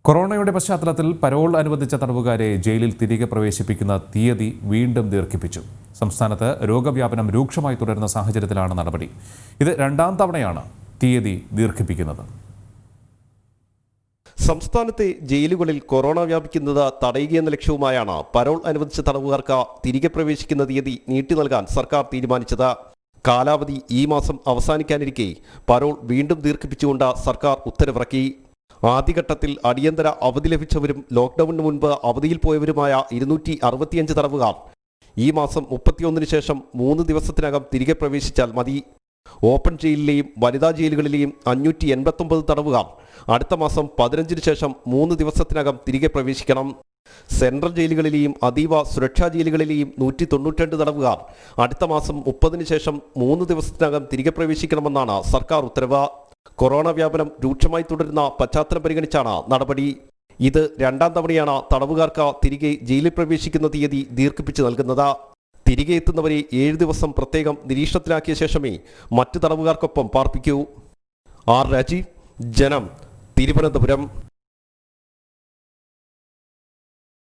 കൊറോണയുടെ പശ്ചാത്തലത്തിൽ പരോൾ അനുവദിച്ച തടവുകാരെ ജയിലിൽ തിരികെ പ്രവേശിപ്പിക്കുന്ന തീയതി വീണ്ടും ദീർഘിപ്പിച്ചു. സംസ്ഥാനത്ത് രോഗവ്യാപനം രൂക്ഷമായി തുടരുന്ന സാഹചര്യത്തിലാണ് നടപടി. ഇത് രണ്ടാം തവണയാണ് തീയതി ദീർഘിപ്പിക്കുന്നത്. സംസ്ഥാനത്തെ ജയിലുകളിൽ കൊറോണ വ്യാപിക്കുന്നത് തടയുകയെന്ന ലക്ഷ്യവുമായാണ് പരോൾ അനുവദിച്ച തടവുകാർക്ക് തിരികെ പ്രവേശിക്കുന്ന തീയതി നീട്ടി നൽകാൻ സർക്കാർ തീരുമാനിച്ചത്. കാലാവധി ഈ മാസം അവസാനിക്കാനിരിക്കെ പരോൾ വീണ്ടും ദീർഘിപ്പിച്ചുകൊണ്ട് സർക്കാർ ഉത്തരവിറക്കി. ആദ്യഘട്ടത്തിൽ അടിയന്തര അവധി ലഭിച്ചവരും ലോക്ക്ഡൌണിന് മുൻപ് അവധിയിൽ പോയവരുമായ 265 തടവുകാർ ഈ മാസം 31-ന് ശേഷം 3 ദിവസത്തിനകം തിരികെ പ്രവേശിച്ചാൽ മതി. ഓപ്പൺ ജയിലിലെയും വനിതാ ജയിലുകളിലെയും 589 തടവുകാർ അടുത്ത മാസം 15-ന് ശേഷം 3 ദിവസത്തിനകം തിരികെ പ്രവേശിക്കണം. സെൻട്രൽ ജയിലുകളിലെയും അതീവ സുരക്ഷാ ജയിലുകളിലെയും 192 തടവുകാർ അടുത്ത മാസം 30-ന് ശേഷം 3 ദിവസത്തിനകം തിരികെ പ്രവേശിക്കണമെന്നാണ് സർക്കാർ ഉത്തരവ്. കൊറോണ വ്യാപനം രൂക്ഷമായി തുടരുന്ന പശ്ചാത്തലം പരിഗണിച്ചാണ് നടപടി. ഇത് രണ്ടാം തവണയാണ് തടവുകാർക്ക് തിരികെ ജയിലിൽ പ്രവേശിക്കുന്ന തീയതി ദീർഘിപ്പിച്ച് നൽകുന്നത്. തിരികെ എത്തുന്നവരെ 7 ദിവസം പ്രത്യേകം നിരീക്ഷണത്തിലാക്കിയ ശേഷമേ മറ്റു തടവുകാർക്കൊപ്പം പാർപ്പിക്കൂ. ആർ രാജീവ്, ജനം, തിരുവനന്തപുരം.